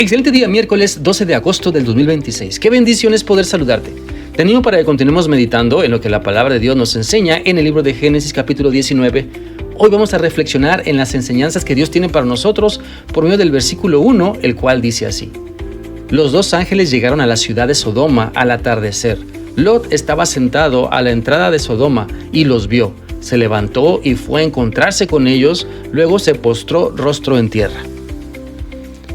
Excelente día, miércoles 12 de agosto del 2026. Qué bendición es poder saludarte. Te animo para que continuemos meditando en lo que la palabra de Dios nos enseña en el libro de Génesis capítulo 19. Hoy vamos a reflexionar en las enseñanzas que Dios tiene para nosotros por medio del versículo 1, el cual dice así. Los dos ángeles llegaron a la ciudad de Sodoma al atardecer. Lot estaba sentado a la entrada de Sodoma y los vio. Se levantó y fue a encontrarse con ellos, luego se postró rostro en tierra.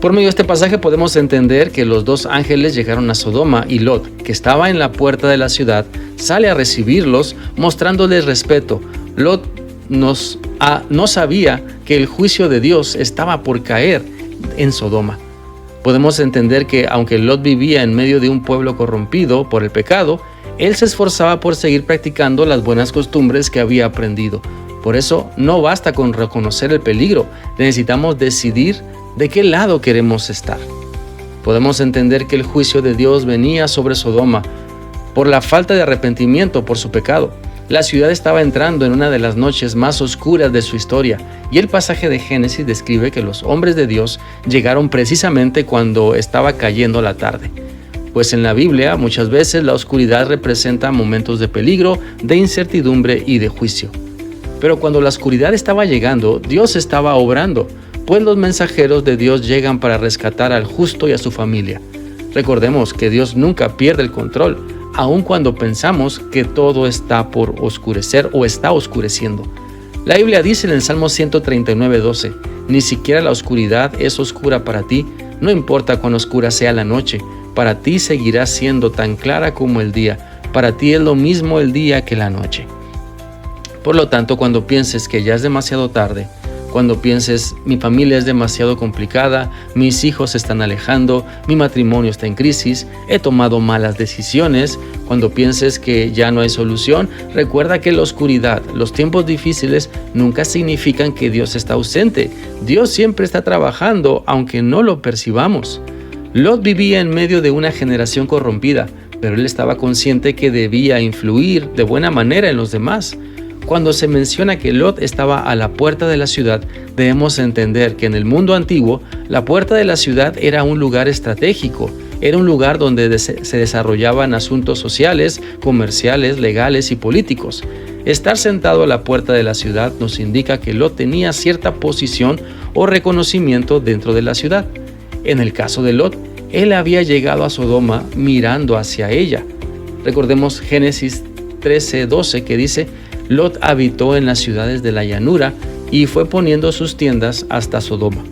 Por medio de este pasaje podemos entender que los dos ángeles llegaron a Sodoma y Lot, que estaba en la puerta de la ciudad, sale a recibirlos mostrándoles respeto. Lot no sabía que el juicio de Dios estaba por caer en Sodoma. Podemos entender que aunque Lot vivía en medio de un pueblo corrompido por el pecado, él se esforzaba por seguir practicando las buenas costumbres que había aprendido. Por eso no basta con reconocer el peligro, necesitamos decidir de qué lado queremos estar. Podemos entender que el juicio de Dios venía sobre Sodoma por la falta de arrepentimiento por su pecado. La ciudad estaba entrando en una de las noches más oscuras de su historia, y el pasaje de Génesis describe que los hombres de Dios llegaron precisamente cuando estaba cayendo la tarde. Pues en la Biblia muchas veces la oscuridad representa momentos de peligro, de incertidumbre y de juicio. Pero cuando la oscuridad estaba llegando, Dios estaba obrando, pues los mensajeros de Dios llegan para rescatar al justo y a su familia. Recordemos que Dios nunca pierde el control, aun cuando pensamos que todo está por oscurecer o está oscureciendo. La Biblia dice en el Salmo 139:12, ni siquiera la oscuridad es oscura para ti, no importa cuán oscura sea la noche, para ti seguirá siendo tan clara como el día, para ti es lo mismo el día que la noche. Por lo tanto, cuando pienses que ya es demasiado tarde, cuando pienses, mi familia es demasiado complicada, mis hijos se están alejando, mi matrimonio está en crisis, he tomado malas decisiones, cuando pienses que ya no hay solución, recuerda que la oscuridad, los tiempos difíciles nunca significan que Dios está ausente. Dios siempre está trabajando, aunque no lo percibamos. Lot vivía en medio de una generación corrompida, pero él estaba consciente que debía influir de buena manera en los demás. Cuando se menciona que Lot estaba a la puerta de la ciudad, debemos entender que en el mundo antiguo, la puerta de la ciudad era un lugar estratégico, era un lugar donde se desarrollaban asuntos sociales, comerciales, legales y políticos. Estar sentado a la puerta de la ciudad nos indica que Lot tenía cierta posición o reconocimiento dentro de la ciudad. En el caso de Lot, él había llegado a Sodoma mirando hacia ella. Recordemos Génesis 13:12 que dice, Lot habitó en las ciudades de la llanura y fue poniendo sus tiendas hasta Sodoma.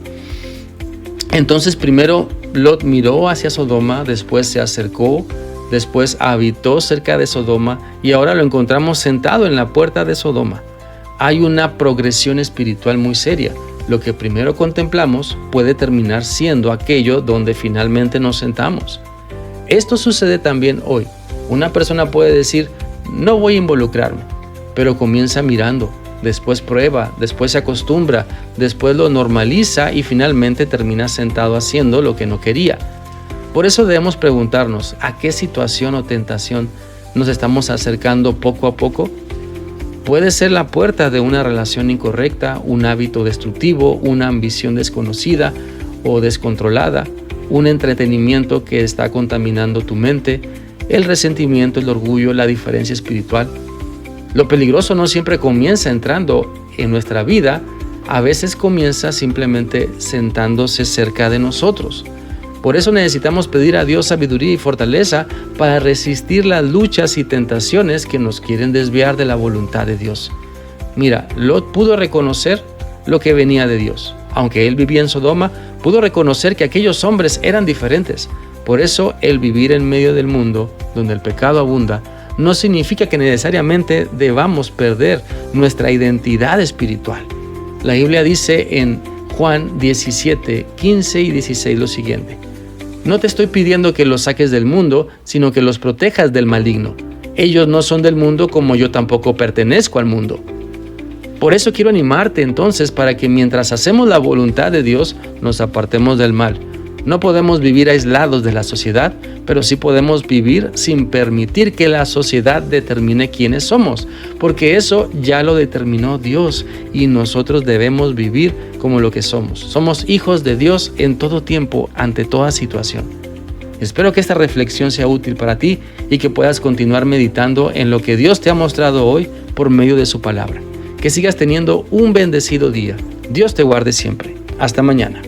Entonces primero Lot miró hacia Sodoma, después se acercó, después habitó cerca de Sodoma y ahora lo encontramos sentado en la puerta de Sodoma. Hay una progresión espiritual muy seria. Lo que primero contemplamos puede terminar siendo aquello donde finalmente nos sentamos. Esto sucede también hoy. Una persona puede decir, no voy a involucrarme, pero comienza mirando, después prueba, después se acostumbra, después lo normaliza y finalmente termina sentado haciendo lo que no quería. Por eso debemos preguntarnos, ¿a qué situación o tentación nos estamos acercando poco a poco? Puede ser la puerta de una relación incorrecta, un hábito destructivo, una ambición desconocida o descontrolada, un entretenimiento que está contaminando tu mente, el resentimiento, el orgullo, la diferencia espiritual. Lo peligroso no siempre comienza entrando en nuestra vida, a veces comienza simplemente sentándose cerca de nosotros. Por eso necesitamos pedir a Dios sabiduría y fortaleza para resistir las luchas y tentaciones que nos quieren desviar de la voluntad de Dios. Mira, Lot pudo reconocer lo que venía de Dios. Aunque él vivía en Sodoma, pudo reconocer que aquellos hombres eran diferentes. Por eso el vivir en medio del mundo, donde el pecado abunda, no significa que necesariamente debamos perder nuestra identidad espiritual. La Biblia dice en Juan 17, 15 y 16 lo siguiente. No te estoy pidiendo que los saques del mundo, sino que los protejas del maligno. Ellos no son del mundo como yo tampoco pertenezco al mundo. Por eso quiero animarte entonces para que mientras hacemos la voluntad de Dios, nos apartemos del mal. No podemos vivir aislados de la sociedad, pero sí podemos vivir sin permitir que la sociedad determine quiénes somos, porque eso ya lo determinó Dios y nosotros debemos vivir como lo que somos. Somos hijos de Dios en todo tiempo, ante toda situación. Espero que esta reflexión sea útil para ti y que puedas continuar meditando en lo que Dios te ha mostrado hoy por medio de su palabra. Que sigas teniendo un bendecido día. Dios te guarde siempre. Hasta mañana.